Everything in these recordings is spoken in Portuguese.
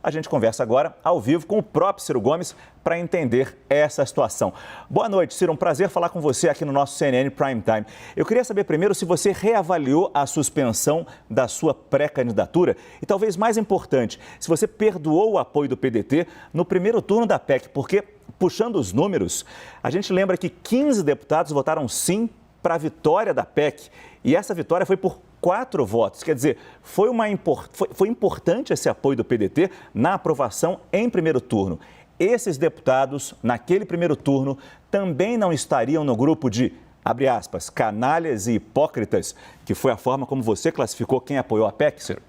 A gente conversa agora ao vivo com o próprio Ciro Gomes para entender essa situação. Boa noite, Ciro. Um prazer falar com você aqui no nosso CNN Prime Time. Eu queria saber primeiro se você reavaliou a suspensão da sua pré-candidatura e, talvez mais importante, se você perdoou o apoio do PDT no primeiro turno da PEC, porque, puxando os números, a gente lembra que 15 deputados votaram sim para a vitória da PEC e essa vitória foi por 4 votos. Quer dizer, foi importante esse apoio do PDT na aprovação em primeiro turno. Esses deputados, naquele primeiro turno, também não estariam no grupo de, abre aspas, canalhas e hipócritas, que foi a forma como você classificou quem apoiou a PEC, Ciro?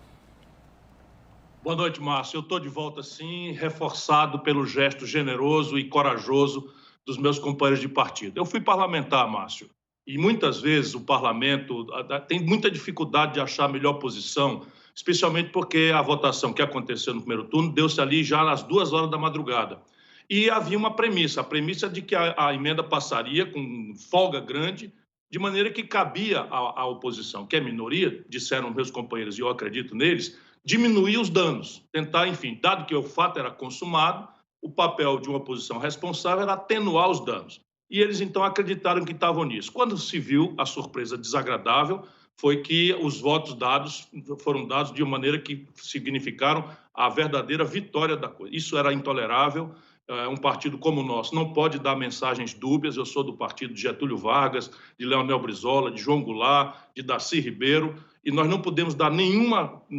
Boa noite, Márcio. Eu estou de volta, sim, reforçado pelo gesto generoso e corajoso dos meus companheiros de partido. Eu fui parlamentar, Márcio, e muitas vezes o parlamento tem muita dificuldade de achar a melhor posição, especialmente porque a votação que aconteceu no primeiro turno deu-se ali já às 2 horas da madrugada. E havia uma premissa, a premissa de que a emenda passaria com folga grande, de maneira que cabia à oposição, que é minoria, disseram meus companheiros, e eu acredito neles, diminuir os danos, tentar, enfim, dado que o fato era consumado, o papel de uma oposição responsável era atenuar os danos. E eles, então, acreditaram que estavam nisso. Quando se viu, a surpresa desagradável foi que os votos dados foram dados de uma maneira que significaram a verdadeira vitória da coisa. Isso era intolerável. Um partido como o nosso não pode dar mensagens dúbias. Eu sou do partido de Getúlio Vargas, de Leonel Brizola, de João Goulart, de Darcy Ribeiro, e nós não podemos dar nenhum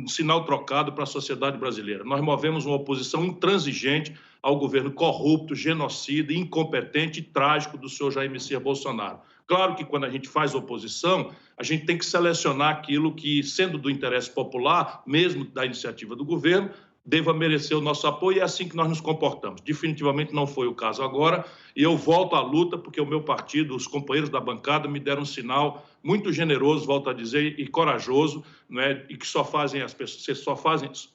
sinal trocado para a sociedade brasileira. Nós movemos uma oposição intransigente ao governo corrupto, genocida, incompetente e trágico do senhor Jair Messias Bolsonaro. Claro que quando a gente faz oposição, a gente tem que selecionar aquilo que, sendo do interesse popular, mesmo da iniciativa do governo, deva merecer o nosso apoio, e é assim que nós nos comportamos. Definitivamente não foi o caso agora, e eu volto à luta porque o meu partido, os companheiros da bancada, me deram um sinal muito generoso, volto a dizer, e corajoso, né? E que só fazem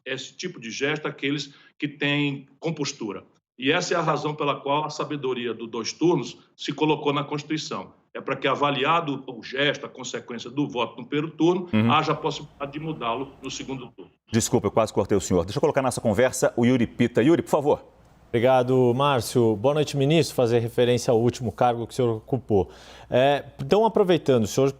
esse tipo de gesto aqueles que têm compostura. E essa é a razão pela qual a sabedoria dos 2 turnos se colocou na Constituição. É para que, avaliado o gesto, a consequência do voto no primeiro turno, haja a possibilidade de mudá-lo no segundo turno. Desculpa, eu quase cortei o senhor. Deixa eu colocar nessa conversa o Yuri Pita. Yuri, por favor. Obrigado, Márcio. Boa noite, ministro. Fazer referência ao último cargo que o senhor ocupou. Então, aproveitando, o senhor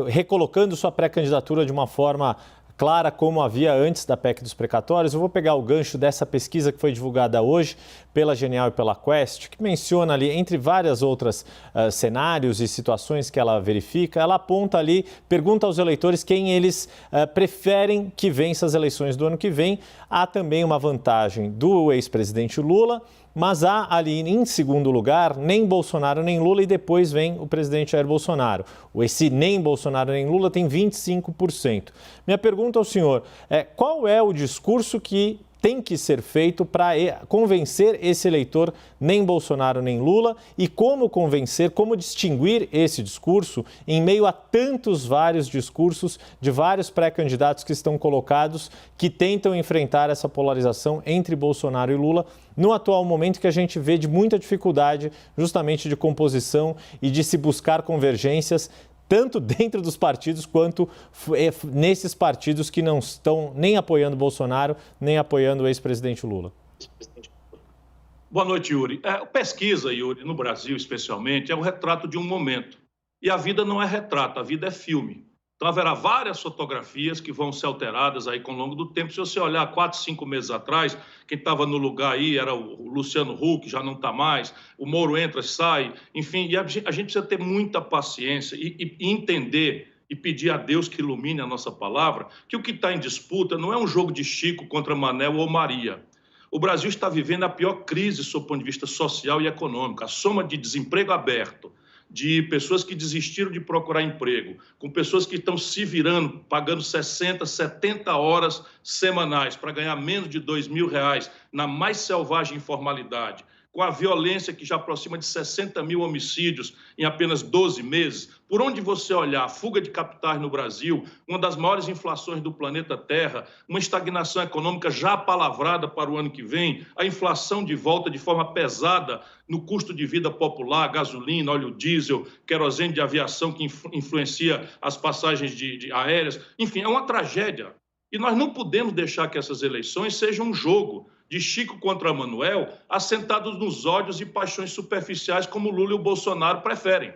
recolocando sua pré-candidatura de uma forma clara como havia antes da PEC dos precatórios, eu vou pegar o gancho dessa pesquisa que foi divulgada hoje pela Genial e pela Quest, que menciona ali, entre várias outras cenários e situações que ela verifica, ela aponta ali, pergunta aos eleitores quem eles preferem que vença as eleições do ano que vem. Há também uma vantagem do ex-presidente Lula, mas há ali em segundo lugar nem Bolsonaro nem Lula, e depois vem o presidente Jair Bolsonaro. Esse nem Bolsonaro nem Lula tem 25%. Minha pergunta ao senhor é: qual é o discurso que tem que ser feito para convencer esse eleitor nem Bolsonaro nem Lula, e como convencer, como distinguir esse discurso em meio a tantos vários discursos de vários pré-candidatos que estão colocados, que tentam enfrentar essa polarização entre Bolsonaro e Lula no atual momento que a gente vê de muita dificuldade justamente de composição e de se buscar convergências tanto dentro dos partidos quanto nesses partidos que não estão nem apoiando Bolsonaro, nem apoiando o ex-presidente Lula. Boa noite, Yuri. Pesquisa, Yuri, no Brasil especialmente, é o retrato de um momento. E a vida não é retrato, a vida é filme. Então haverá várias fotografias que vão ser alteradas aí com o longo do tempo. Se você olhar 4, 5 meses atrás, quem estava no lugar aí era o Luciano Huck, já não está mais, o Moro entra, sai, enfim, e a gente precisa ter muita paciência e entender e pedir a Deus que ilumine a nossa palavra, que o que está em disputa não é um jogo de Chico contra Manel ou Maria. O Brasil está vivendo a pior crise sob o ponto de vista social e econômico, a soma de desemprego aberto, de pessoas que desistiram de procurar emprego, com pessoas que estão se virando, pagando 60, 70 horas semanais para ganhar menos de R$2.000 na mais selvagem informalidade, com a violência que já aproxima de 60 mil homicídios em apenas 12 meses. Por onde você olhar, a fuga de capitais no Brasil, uma das maiores inflações do planeta Terra, uma estagnação econômica já palavrada para o ano que vem, a inflação de volta de forma pesada no custo de vida popular, gasolina, óleo diesel, querosene de aviação que influencia as passagens aéreas. Enfim, é uma tragédia. E nós não podemos deixar que essas eleições sejam um jogo de Chico contra Manuel, assentados nos ódios e paixões superficiais como Lula e o Bolsonaro preferem.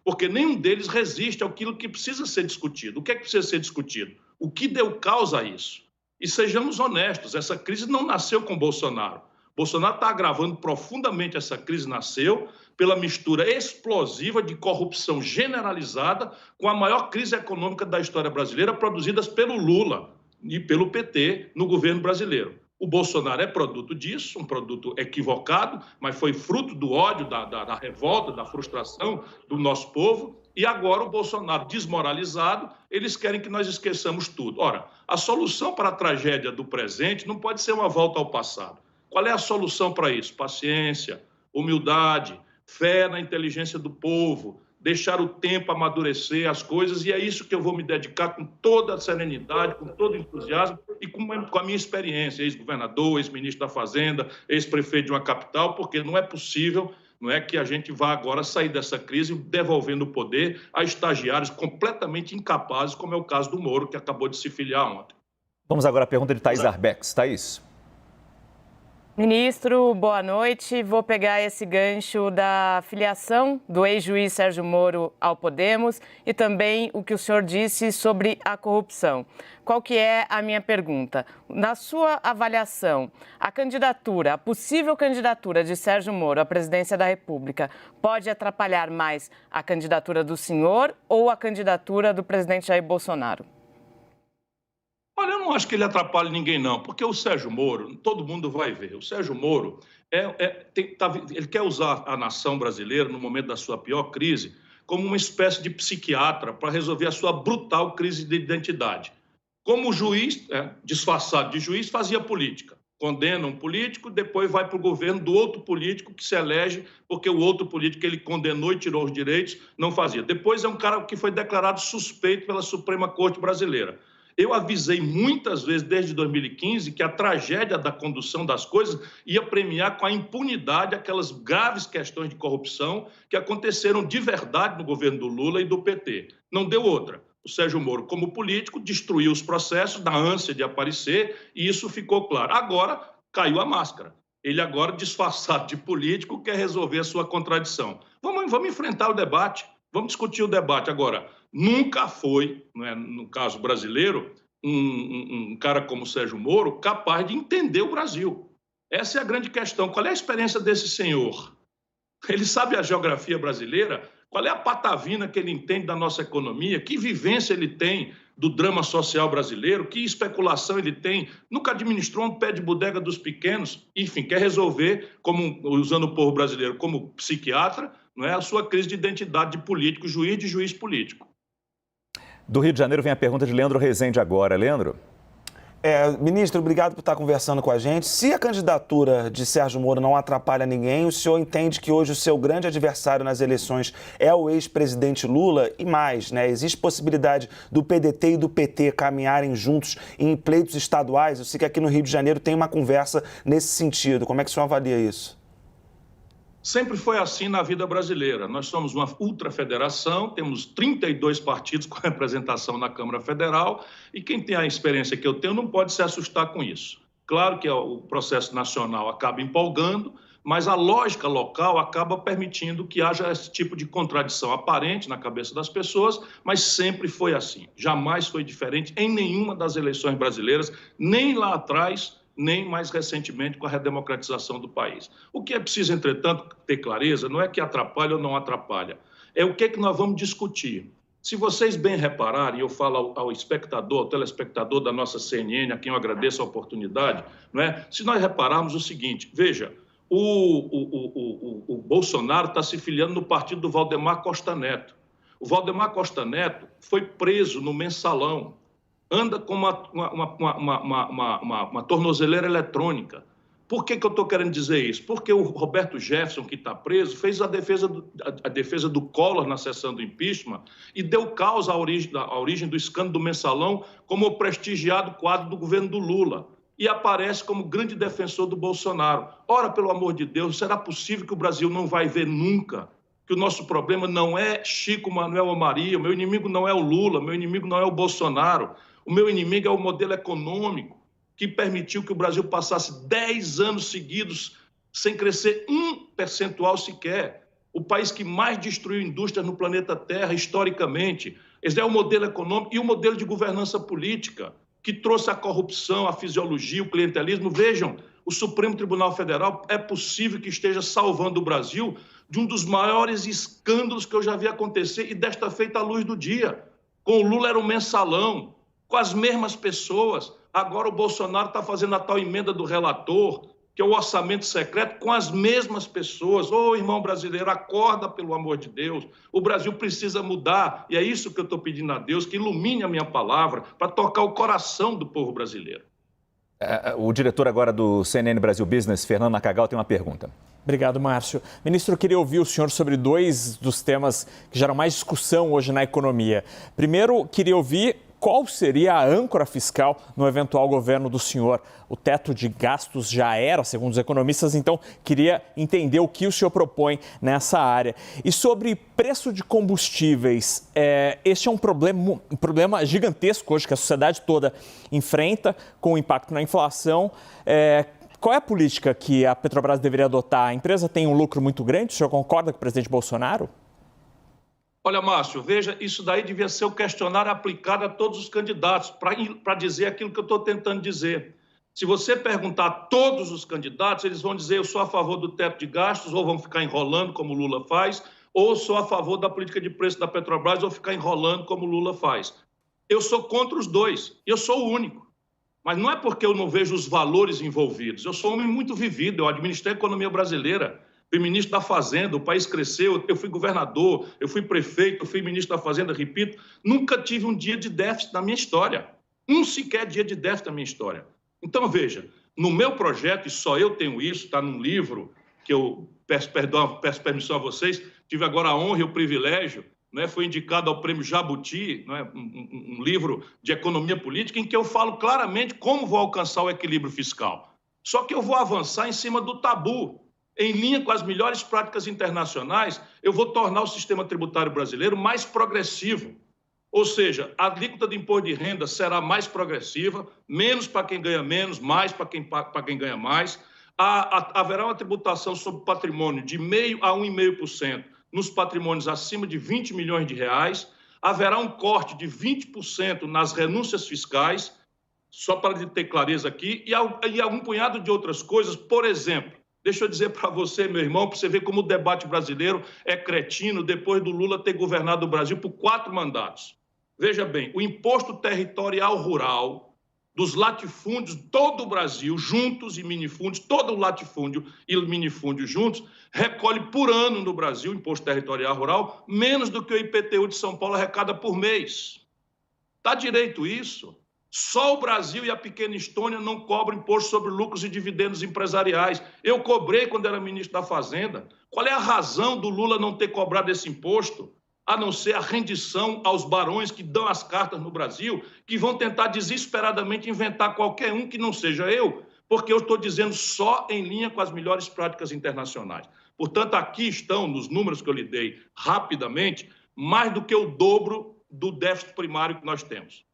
Porque nenhum deles resiste àquilo que precisa ser discutido. O que é que precisa ser discutido? O que deu causa a isso? E sejamos honestos, essa crise não nasceu com Bolsonaro. Bolsonaro está agravando profundamente essa crise, nasceu pela mistura explosiva de corrupção generalizada com a maior crise econômica da história brasileira, produzidas pelo Lula e pelo PT no governo brasileiro. O Bolsonaro é produto disso, um produto equivocado, mas foi fruto do ódio, da revolta, da frustração do nosso povo. E agora o Bolsonaro desmoralizado, eles querem que nós esqueçamos tudo. Ora, a solução para a tragédia do presente não pode ser uma volta ao passado. Qual é a solução para isso? Paciência, humildade, fé na inteligência do povo, deixar o tempo amadurecer as coisas, e é isso que eu vou me dedicar com toda a serenidade, com todo o entusiasmo e com a minha experiência, ex-governador, ex-ministro da Fazenda, ex-prefeito de uma capital, porque não é possível, não é que a gente vá agora sair dessa crise devolvendo o poder a estagiários completamente incapazes, como é o caso do Moro, que acabou de se filiar ontem. Vamos agora à pergunta de Thaís Arbex. Thaís. Ministro, boa noite. Vou pegar esse gancho da filiação do ex-juiz Sérgio Moro ao Podemos e também o que o senhor disse sobre a corrupção. Qual que é a minha pergunta? Na sua avaliação, a possível candidatura de Sérgio Moro à presidência da República pode atrapalhar mais a candidatura do senhor ou a candidatura do presidente Jair Bolsonaro? Olha, eu não acho que ele atrapalhe ninguém, não, porque o Sérgio Moro, todo mundo vai ver, o Sérgio Moro, ele quer usar a nação brasileira, no momento da sua pior crise, como uma espécie de psiquiatra para resolver a sua brutal crise de identidade. Como juiz, disfarçado de juiz, fazia política. Condena um político, depois vai para o governo do outro político que se elege, porque o outro político que ele condenou e tirou os direitos não fazia. Depois é um cara que foi declarado suspeito pela Suprema Corte Brasileira. Eu avisei muitas vezes, desde 2015, que a tragédia da condução das coisas ia premiar com a impunidade aquelas graves questões de corrupção que aconteceram de verdade no governo do Lula e do PT. Não deu outra. O Sérgio Moro, como político, destruiu os processos da ânsia de aparecer e isso ficou claro. Agora, caiu a máscara. Ele agora, disfarçado de político, quer resolver a sua contradição. Vamos enfrentar o debate, vamos discutir o debate. Agora, nunca foi, no caso brasileiro, um cara como o Sérgio Moro capaz de entender o Brasil. Essa é a grande questão. Qual é a experiência desse senhor? Ele sabe a geografia brasileira? Qual é a patavina que ele entende da nossa economia? Que vivência ele tem do drama social brasileiro? Que especulação ele tem? Nunca administrou um pé de bodega dos pequenos? Enfim, quer resolver, usando o povo brasileiro como psiquiatra, a sua crise de identidade de político, de juiz político. Do Rio de Janeiro vem a pergunta de Leandro Rezende agora. Leandro? Ministro, obrigado por estar conversando com a gente. Se a candidatura de Sérgio Moro não atrapalha ninguém, o senhor entende que hoje o seu grande adversário nas eleições é o ex-presidente Lula? E mais, existe possibilidade do PDT e do PT caminharem juntos em pleitos estaduais? Eu sei que aqui no Rio de Janeiro tem uma conversa nesse sentido. Como é que o senhor avalia isso? Sempre foi assim na vida brasileira. Nós somos uma ultrafederação, temos 32 partidos com representação na Câmara Federal e quem tem a experiência que eu tenho não pode se assustar com isso. Claro que o processo nacional acaba empolgando, mas a lógica local acaba permitindo que haja esse tipo de contradição aparente na cabeça das pessoas, mas sempre foi assim. Jamais foi diferente em nenhuma das eleições brasileiras, nem lá atrás, nem mais recentemente com a redemocratização do país. O que é preciso, entretanto, ter clareza não é que atrapalha ou não atrapalha, é o que é que nós vamos discutir. Se vocês bem repararem, eu falo ao espectador, ao telespectador da nossa CNN, a quem eu agradeço a oportunidade, se nós repararmos o seguinte, veja, o Bolsonaro está se filiando no partido do Valdemar Costa Neto. O Valdemar Costa Neto foi preso no Mensalão, anda com uma tornozeleira eletrônica. Por que eu estou querendo dizer isso? Porque o Roberto Jefferson, que está preso, fez a defesa do Collor na sessão do impeachment e deu causa à origem do escândalo do Mensalão como o prestigiado quadro do governo do Lula. E aparece como grande defensor do Bolsonaro. Ora, pelo amor de Deus, será possível que o Brasil não vai ver nunca que o nosso problema não é Chico, Manuel ou Maria, meu inimigo não é o Lula, meu inimigo não é o Bolsonaro. O meu inimigo é o modelo econômico, que permitiu que o Brasil passasse 10 anos seguidos sem crescer 1% sequer. O país que mais destruiu indústrias no planeta Terra, historicamente. Esse é o modelo econômico e o modelo de governança política, que trouxe a corrupção, a fisiologia, o clientelismo. Vejam, o Supremo Tribunal Federal é possível que esteja salvando o Brasil de um dos maiores escândalos que eu já vi acontecer e desta feita à luz do dia. Com o Lula era um mensalão, com as mesmas pessoas. Agora o Bolsonaro está fazendo a tal emenda do relator, que é o orçamento secreto, com as mesmas pessoas. Ô, irmão brasileiro, acorda, pelo amor de Deus. O Brasil precisa mudar. E é isso que eu estou pedindo a Deus, que ilumine a minha palavra para tocar o coração do povo brasileiro. O diretor agora do CNN Brasil Business, Fernando Nacagal, tem uma pergunta. Obrigado, Márcio. Ministro, eu queria ouvir o senhor sobre dois dos temas que geram mais discussão hoje na economia. Primeiro, queria ouvir qual seria a âncora fiscal no eventual governo do senhor. O teto de gastos já era, segundo os economistas, então queria entender o que o senhor propõe nessa área. E sobre preço de combustíveis, este é um problema gigantesco hoje que a sociedade toda enfrenta com o impacto na inflação. Qual é a política que a Petrobras deveria adotar? A empresa tem um lucro muito grande, o senhor concorda com o presidente Bolsonaro? Olha, Márcio, veja, isso daí devia ser o questionário aplicado a todos os candidatos, para dizer aquilo que eu estou tentando dizer. Se você perguntar a todos os candidatos, eles vão dizer eu sou a favor do teto de gastos, ou vão ficar enrolando, como o Lula faz, ou sou a favor da política de preço da Petrobras, ou ficar enrolando, como o Lula faz. Eu sou contra os dois, eu sou o único. Mas não é porque eu não vejo os valores envolvidos. Eu sou um homem muito vivido, eu administrei a economia brasileira. Fui ministro da Fazenda, o país cresceu, eu fui governador, eu fui prefeito, eu fui ministro da Fazenda, repito, nunca tive um dia de déficit na minha história. Um sequer dia de déficit na minha história. Então, veja, no meu projeto, e só eu tenho isso, está num livro que eu peço permissão a vocês, tive agora a honra e o privilégio, né, foi indicado ao Prêmio Jabuti, né, um livro de economia política, em que eu falo claramente como vou alcançar o equilíbrio fiscal. Só que eu vou avançar em cima do tabu. Em linha com as melhores práticas internacionais, eu vou tornar o sistema tributário brasileiro mais progressivo. Ou seja, a alíquota de imposto de renda será mais progressiva, menos para quem ganha menos, mais para quem ganha mais. Haverá uma tributação sobre patrimônio de 0,5% a 1,5% nos patrimônios acima de 20 milhões de reais. Haverá um corte de 20% nas renúncias fiscais, só para ter clareza aqui, e um punhado de outras coisas, por exemplo. Deixa eu dizer para você, meu irmão, para você ver como o debate brasileiro é cretino depois do Lula ter governado o Brasil por 4 mandatos. Veja bem, o imposto territorial rural dos latifúndios, todo o Brasil, juntos e minifúndios, todo o latifúndio e minifúndio juntos, recolhe por ano no Brasil, o imposto territorial rural, menos do que o IPTU de São Paulo arrecada por mês. Está direito isso? Só o Brasil e a pequena Estônia não cobram imposto sobre lucros e dividendos empresariais. Eu cobrei quando era ministro da Fazenda. Qual é a razão do Lula não ter cobrado esse imposto? A não ser a rendição aos barões que dão as cartas no Brasil, que vão tentar desesperadamente inventar qualquer um que não seja eu, porque eu estou dizendo só em linha com as melhores práticas internacionais. Portanto, aqui estão, nos números que eu lhe dei rapidamente, mais do que o dobro do déficit primário que nós temos.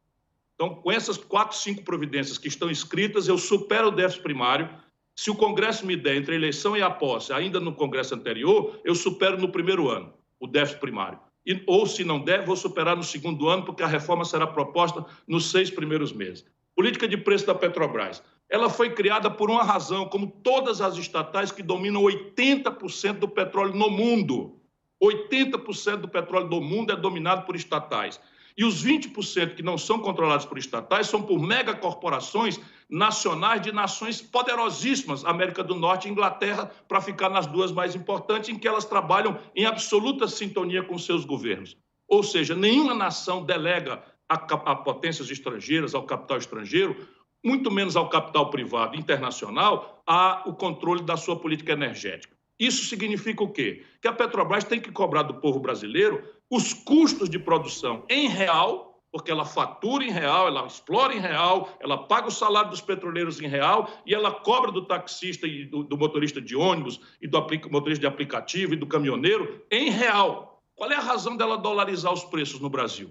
Então, com essas 4, 5 providências que estão escritas, eu supero o déficit primário. Se o Congresso me der entre a eleição e a posse, ainda no Congresso anterior, eu supero no primeiro ano o déficit primário. Ou, se não der, vou superar no segundo ano, porque a reforma será proposta nos 6 primeiros meses. Política de preço da Petrobras. Ela foi criada por uma razão, como todas as estatais que dominam 80% do petróleo no mundo. 80% do petróleo do mundo é dominado por estatais. E os 20% que não são controlados por estatais são por megacorporações nacionais de nações poderosíssimas, América do Norte e Inglaterra, para ficar nas duas mais importantes, em que elas trabalham em absoluta sintonia com seus governos. Ou seja, nenhuma nação delega a potências estrangeiras, ao capital estrangeiro, muito menos ao capital privado internacional, o controle da sua política energética. Isso significa o quê? Que a Petrobras tem que cobrar do povo brasileiro os custos de produção em real, porque ela fatura em real, ela explora em real, ela paga o salário dos petroleiros em real e ela cobra do taxista e do motorista de ônibus e do motorista de aplicativo e do caminhoneiro em real. Qual é a razão dela dolarizar os preços no Brasil?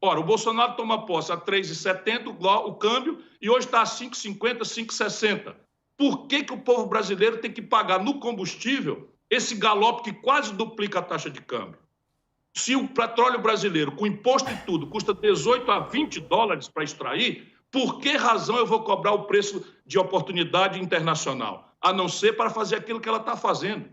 Ora, o Bolsonaro toma posse a 3,70 o câmbio e hoje está a 5,50, 5,60. Por que o povo brasileiro tem que pagar no combustível esse galope que quase duplica a taxa de câmbio? Se o petróleo brasileiro, com imposto e tudo, custa 18 a 20 dólares para extrair, por que razão eu vou cobrar o preço de oportunidade internacional? A não ser para fazer aquilo que ela está fazendo.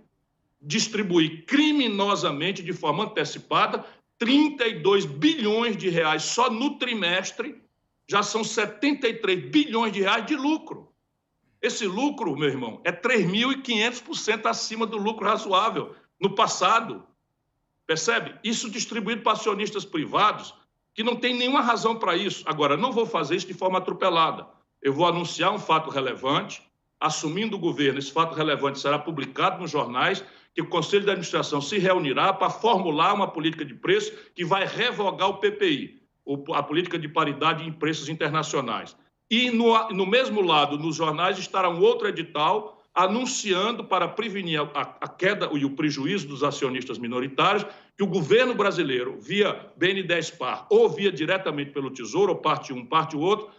Distribuir criminosamente, de forma antecipada, 32 bilhões de reais só no trimestre, já são 73 bilhões de reais de lucro. Esse lucro, meu irmão, é 3.500% acima do lucro razoável no passado. Percebe? Isso distribuído para acionistas privados que não tem nenhuma razão para isso. Agora, não vou fazer isso de forma atropelada. Eu vou anunciar um fato relevante, assumindo o governo, esse fato relevante será publicado nos jornais, que o Conselho de Administração se reunirá para formular uma política de preço que vai revogar o PPI, a política de paridade em preços internacionais. E no mesmo lado, nos jornais, estará um outro edital anunciando, para prevenir a queda e o prejuízo dos acionistas minoritários, que o governo brasileiro, via BNDES Par ou via diretamente pelo Tesouro, ou parte um, parte o outro,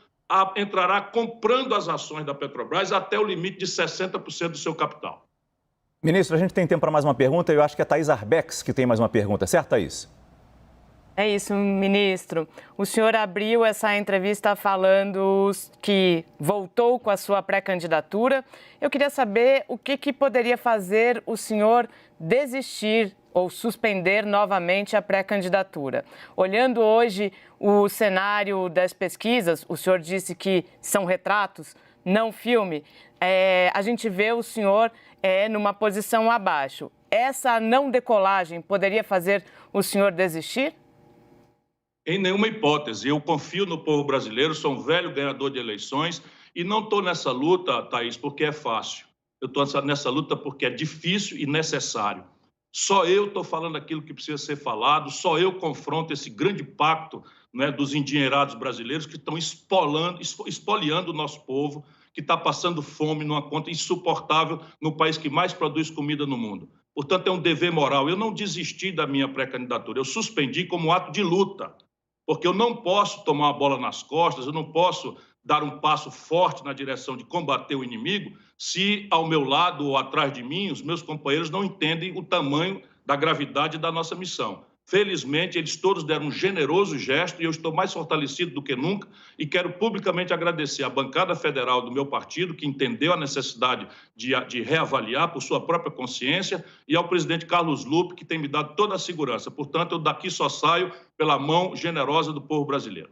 entrará comprando as ações da Petrobras até o limite de 60% do seu capital. Ministro, a gente tem tempo para mais uma pergunta e eu acho que é a Thaís Arbex que tem mais uma pergunta, certo, Thaís? É isso, ministro. O senhor abriu essa entrevista falando que voltou com a sua pré-candidatura. Eu queria saber o que poderia fazer o senhor desistir ou suspender novamente a pré-candidatura. Olhando hoje o cenário das pesquisas, o senhor disse que são retratos, não filme. A gente vê o senhor numa posição abaixo. Essa não decolagem poderia fazer o senhor desistir? Em nenhuma hipótese. Eu confio no povo brasileiro, sou um velho ganhador de eleições e não estou nessa luta, Thaís, porque é fácil. Eu estou nessa luta porque é difícil e necessário. Só eu estou falando aquilo que precisa ser falado, só eu confronto esse grande pacto, né, dos endinheirados brasileiros que estão espoliando o nosso povo, que está passando fome numa conta insuportável no país que mais produz comida no mundo. Portanto, é um dever moral. Eu não desisti da minha pré-candidatura, eu suspendi como ato de luta, porque eu não posso tomar a bola nas costas, eu não posso dar um passo forte na direção de combater o inimigo se ao meu lado ou atrás de mim os meus companheiros não entendem o tamanho da gravidade da nossa missão. Felizmente, eles todos deram um generoso gesto e eu estou mais fortalecido do que nunca e quero publicamente agradecer à bancada federal do meu partido, que entendeu a necessidade de reavaliar por sua própria consciência, e ao presidente Carlos Lupe, que tem me dado toda a segurança. Portanto, eu daqui só saio pela mão generosa do povo brasileiro.